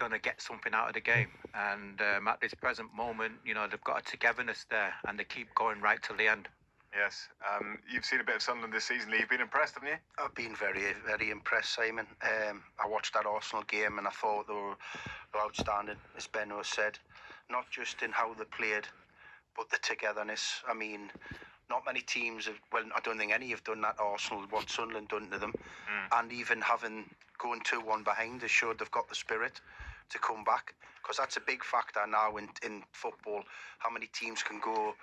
going to get something out of the game. And at this present moment, they've got a togetherness there, and they keep going right till the end. Yes. You've seen a bit of Sunderland this season. Lee, you've been impressed, haven't you? I've been very, very impressed, Simon. I watched that Arsenal game and I thought they were outstanding, as Benno said. Not just in how they played, but the togetherness. I mean, not many teams have, well, I don't think any have done that, Arsenal, what Sunderland done to them. And even going 2-1 behind has showed they've got the spirit to come back. Because that's a big factor now in football, how many teams can go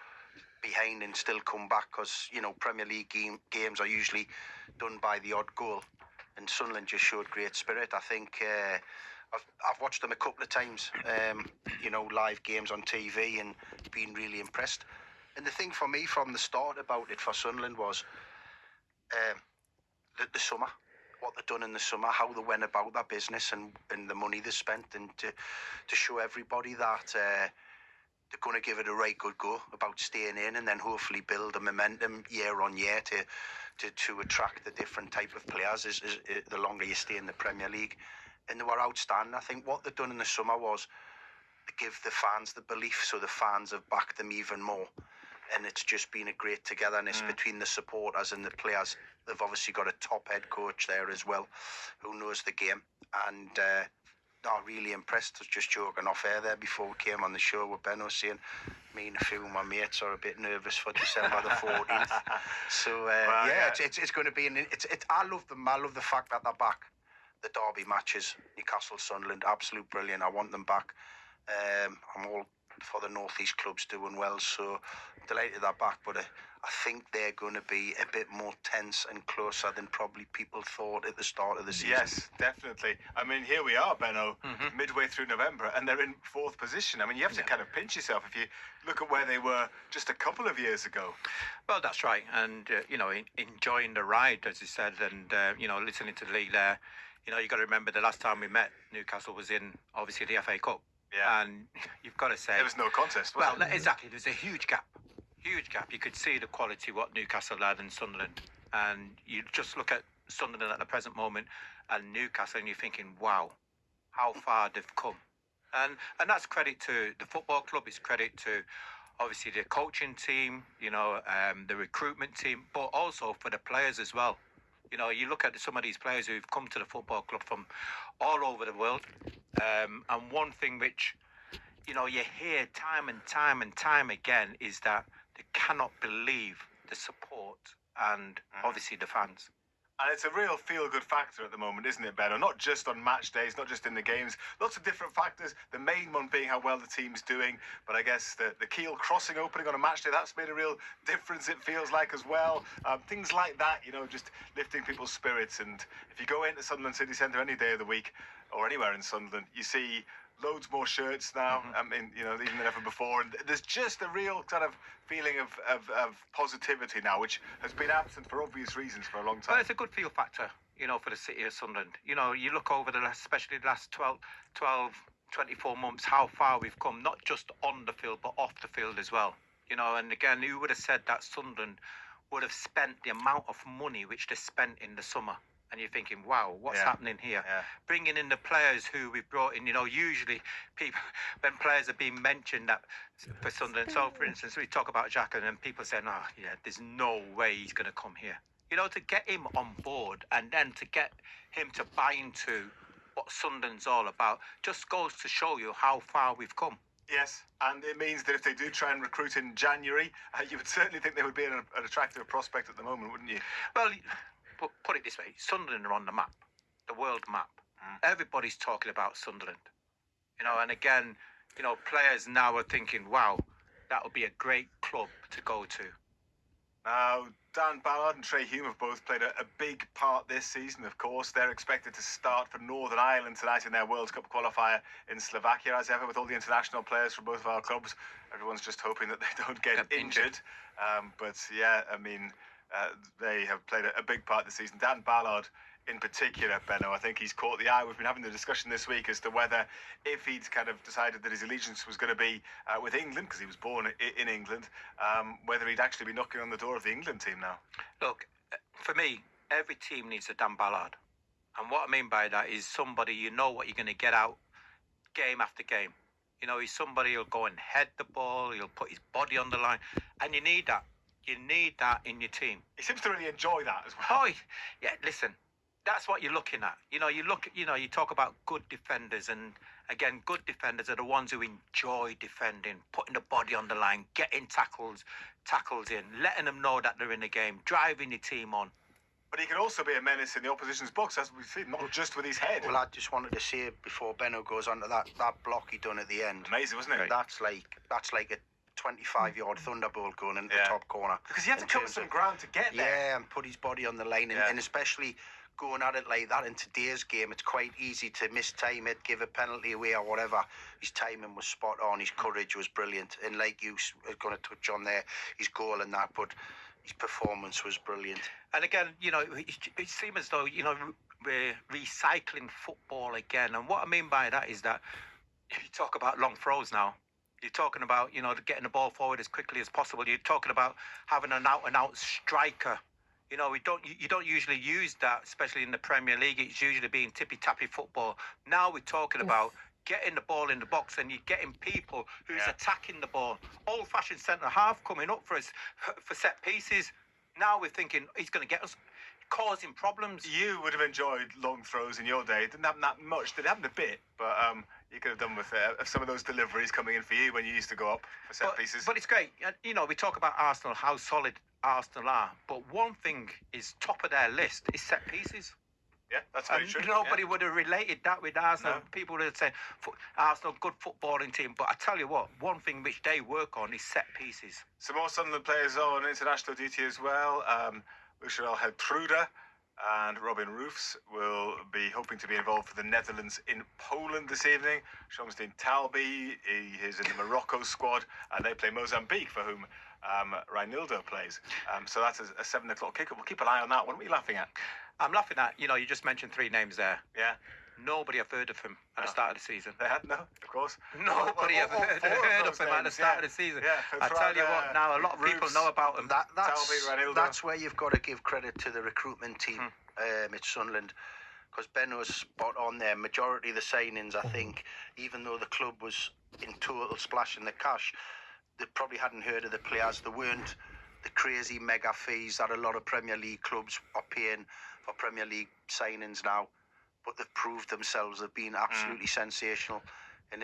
behind and still come back, because Premier League games are usually done by the odd goal, and Sunderland just showed great spirit. I think I've watched them a couple of times, live games on TV, and been really impressed. And the thing for me from the start about it for Sunderland was the summer, what they've done in the summer, how they went about their business, and the money they spent, and to show everybody that they're going to give it a right good go about staying in, and then hopefully build a momentum year on year to attract the different type of players as the longer you stay in the Premier League. And they were outstanding. I think what they've done in the summer was to give the fans the belief, so the fans have backed them even more. And it's just been a great togetherness between the supporters and the players. They've obviously got a top head coach there as well, who knows the game. And I'm really impressed. I was just joking off air there before we came on the show with Benno, saying me and a few of my mates are a bit nervous for December the 14th. So it's going to be I love them. I love the fact that they're back. The derby matches, Newcastle, Sunderland, absolute brilliant. I want them back. I'm all for the North East clubs doing well, so I'm delighted they're back. But I think they're going to be a bit more tense and closer than probably people thought at the start of the season. Yes, definitely. I mean, here we are, Benno, midway through November, and they're in 4th position. I mean, you have to kind of pinch yourself if you look at where they were just a couple of years ago. Well, that's right. And, enjoying the ride, as you said, and, listening to the league there. You've got to remember the last time we met, Newcastle was in, obviously, the FA Cup. Yeah. And you've got to say... There was no contest, was there? Exactly. There's a huge gap. Huge gap. You could see the quality what Newcastle had and Sunderland. And you just look at Sunderland at the present moment and Newcastle, and you're thinking, wow, how far they've come. And that's credit to the football club. It's credit to, obviously, the coaching team, the recruitment team, but also for the players as well. You look at some of these players who've come to the football club from all over the world. And one thing which, you hear time and time again is that they cannot believe the support and obviously the fans. And it's a real feel-good factor at the moment, isn't it, Benno? Not just on match days, not just in the games. Lots of different factors. The main one being how well the team's doing. But I guess the Kiel crossing opening on a match day, that's made a real difference, it feels like, as well. Things like that, just lifting people's spirits. And if you go into Sunderland City Centre any day of the week, or anywhere in Sunderland, you see loads more shirts now, even than ever before. And there's just a real kind of feeling of positivity now, which has been absent for obvious reasons for a long time. Well, it's a good feel factor, for the city of Sunderland. You look over especially the last 12, 24 months, how far we've come, not just on the field, but off the field as well. And again, who would have said that Sunderland would have spent the amount of money which they spent in the summer? And you're thinking, wow, what's happening here? Yeah. Bringing in the players who we've brought in, usually people, when players are being mentioned that for Sunderland, so for instance, we talk about Xhaka and people saying, there's no way he's going to come here. To get him on board and then to get him to buy into what Sunderland's all about just goes to show you how far we've come. Yes, and it means that if they do try and recruit in January, you would certainly think they would be an attractive prospect at the moment, wouldn't you? Well, put it this way, Sunderland are on the map, the world map. Everybody's talking about Sunderland. And again, players now are thinking, wow, that would be a great club to go to. Now, Dan Ballard and Trey Hume have both played a big part this season, of course. They're expected to start for Northern Ireland tonight in their World Cup qualifier in Slovakia. As ever, with all the international players from both of our clubs, everyone's just hoping that they don't get injured. They have played a big part this season. Dan Ballard in particular, Benno, I think he's caught the eye. We've been having the discussion this week as to whether, if he'd kind of decided that his allegiance was going to be with England, because he was born in England, whether he'd actually be knocking on the door of the England team now. Look, for me, every team needs a Dan Ballard. And what I mean by that is somebody, what you're going to get out game after game. You know, he's somebody who'll go and head the ball. He'll put his body on the line, and you need that. You need that in your team. He seems to really enjoy that as well. Oh, yeah. Listen, that's what you're looking at. You know, you talk about good defenders, and again, good defenders are the ones who enjoy defending, putting the body on the line, getting tackles in, letting them know that they're in the game, driving your team on. But he can also be a menace in the opposition's box, as we've seen, not just with his head. Well, I just wanted to say before Benno goes on to that block he done at the end. Amazing, wasn't it? That's like a 25-yard thunderbolt going into the top corner. Because he had to cover some ground to get there. Yeah, and put his body on the line, and especially going at it like that in today's game, it's quite easy to mistime it, give a penalty away or whatever. His timing was spot on, his courage was brilliant, and like you were going to touch on there, his goal and that, but his performance was brilliant. And again, you know, it seems as though, you know, we're recycling football again. And what I mean by that is that you talk about long throws now. You're talking about, you know, getting the ball forward as quickly as possible. You're talking about having an out-and-out striker. You know, you don't usually use that, especially in the Premier League. It's usually being tippy-tappy football. Now we're talking about getting the ball in the box, and you're getting people who's attacking the ball. Old-fashioned centre-half coming up for set pieces. Now we're thinking he's going to get us, causing problems. You would have enjoyed long throws in your day. It didn't happen that much. It happened a bit, but you could have done with some of those deliveries coming in for you when you used to go up for set pieces. But it's great. You know, we talk about Arsenal, how solid Arsenal are. But one thing is top of their list is set pieces. Yeah, that's very true. Nobody would have related that with Arsenal. No. People would have said, Arsenal, good footballing team. But I tell you what, one thing which they work on is set pieces. Some more Sunderland players on international duty as well. Usherel Truda and Robin Roofs will be hoping to be involved for the Netherlands in Poland this evening. Shamsdeen Talbi, he is in the Morocco squad, and they play Mozambique, for whom Reinildo plays. So that's a 7 o'clock kick-up. We'll keep an eye on that one. What are you laughing at? I'm laughing at, you know, you just mentioned 3 names there. Yeah. Nobody have heard of him at the start of the season. They had, no, of course. Nobody have heard of him at the start of the season. Yeah, I tell you what, now a lot of people know about him. That's where you've got to give credit to the recruitment team at Sunderland, because Benno's spot on there. Majority of the signings, I think, even though the club was in total splashing the cash, they probably hadn't heard of the players. There weren't the crazy mega fees that a lot of Premier League clubs are paying for Premier League signings now, but they've proved themselves. They've been absolutely sensational, and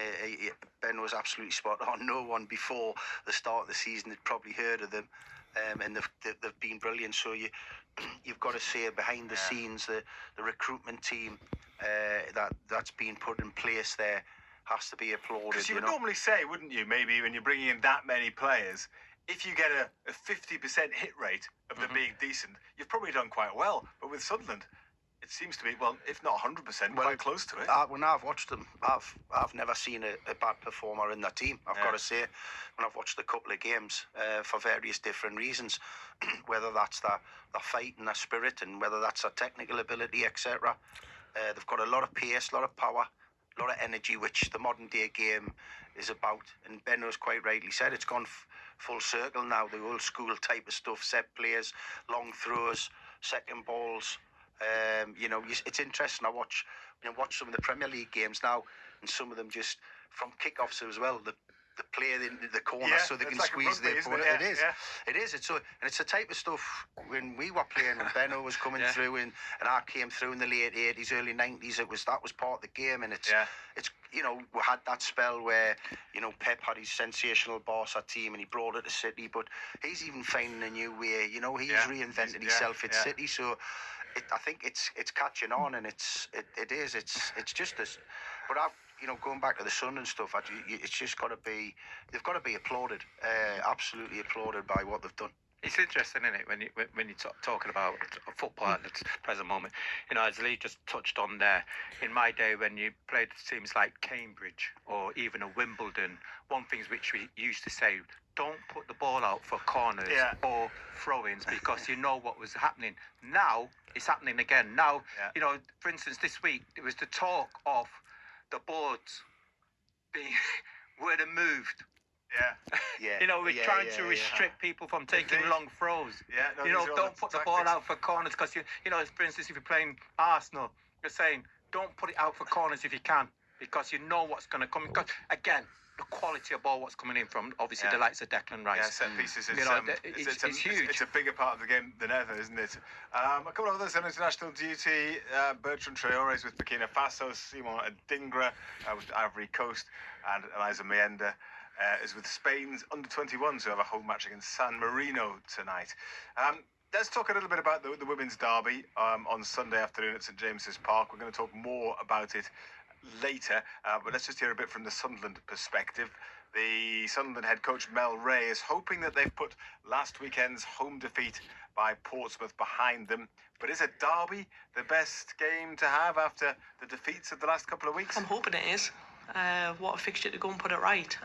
Ben was absolutely spot on. No one before the start of the season had probably heard of them, and they've been brilliant. So you've got to say behind the scenes, the recruitment team that's been put in place there has to be applauded. Because you would normally say, wouldn't you, maybe when you're bringing in that many players, if you get a 50% hit rate of them being decent, you've probably done quite well. But with Sunderland, it seems to be, well, if not 100%, quite close to it. When I've watched them, I've never seen a bad performer in that team, I've got to say. When I've watched a couple of games for various different reasons, whether that's their fight and their spirit, and whether that's their technical ability, etc. They've got a lot of pace, a lot of power, a lot of energy, which the modern day game is about. And Benno's quite rightly said, it's gone full circle now. The old school type of stuff, set plays, long throws, second balls. You know, it's interesting. I watch some of the Premier League games now, and some of them just from kickoffs as well. The play in the corner so they can like squeeze their opponent. It is. It's the type of stuff when we were playing, when Benno was coming through, and I came through in the late 80s, early 90s. That was part of the game, and it's you know, we had that spell where, you know, Pep had his sensational Barca team and he brought it to City, but he's even finding a new way. You know, he's reinvented himself at City, so. I think it's catching on, and it's just this. But going back to the Sun and stuff, it's just got to be. They've got to be applauded, absolutely applauded by what they've done. It's interesting, isn't it, when you're talking about football at the present moment. You know, as Lee just touched on there, in my day when you played teams like Cambridge or even a Wimbledon, one thing which we used to say, don't put the ball out for corners or throw-ins, because you know what was happening. Now it's happening again. Now, you know, for instance, this week there was the talk of the boards being where they moved. You know, we're trying to restrict people from taking long throws. You know, don't put the ball out for corners, because you know, for instance, if you're playing Arsenal, you're saying don't put it out for corners if you can. because you know what's going to come. Because again, the quality of ball, what's coming in from obviously the likes of Declan Rice. Yeah, set pieces. It's, it's huge. It's a bigger part of the game than ever, isn't it? A couple of others on international duty. Bertrand Traore is with Burkina Faso. Simon Adingra with Ivory Coast, and Eliza Mienda is with Spain's under-21s, who have a home match against San Marino tonight. Let's talk a little bit about the women's derby on Sunday afternoon at St James's Park. We're going to talk more about it later, but let's just hear a bit from the Sunderland perspective. The Sunderland head coach Mel Ray is hoping that they've put last weekend's home defeat by Portsmouth behind them. But is a derby the best game to have after the defeats of the last couple of weeks? I'm hoping it is. What a fixture to go and put it right.